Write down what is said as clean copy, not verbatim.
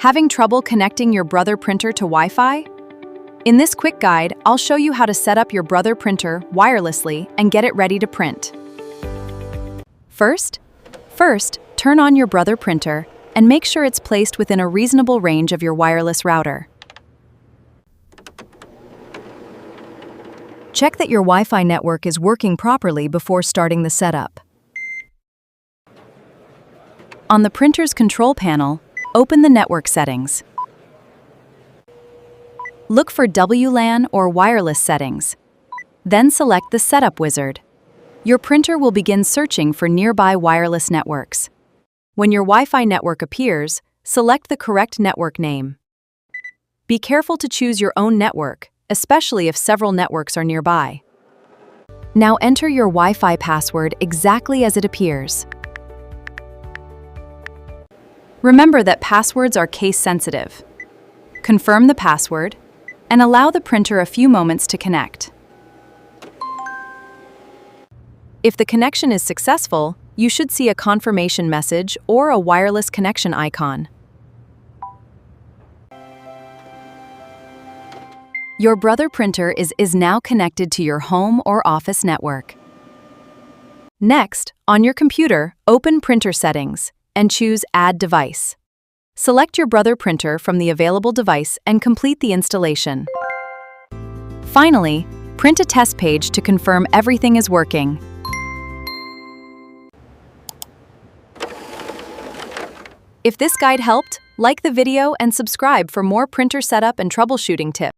Having trouble connecting your Brother printer to Wi-Fi? In this quick guide, I'll show you how to set up your Brother printer wirelessly and get it ready to print. First, turn on your Brother printer and make sure it's placed within a reasonable range of your wireless router. Check that your Wi-Fi network is working properly before starting the setup. On the printer's control panel, open the network settings. Look for WLAN or wireless settings. Then select the Setup wizard. Your printer will begin searching for nearby wireless networks. When your Wi-Fi network appears, select the correct network name. Be careful to choose your own network, especially if several networks are nearby. Now enter your Wi-Fi password exactly as it appears. Remember that passwords are case-sensitive. Confirm the password and allow the printer a few moments to connect. If the connection is successful, you should see a confirmation message or a wireless connection icon. Your Brother printer is now connected to your home or office network. Next, on your computer, open Printer Settings and choose Add Device. Select your Brother printer from the available device and complete the installation. Finally, print a test page to confirm everything is working. If this guide helped, like the video and subscribe for more printer setup and troubleshooting tips.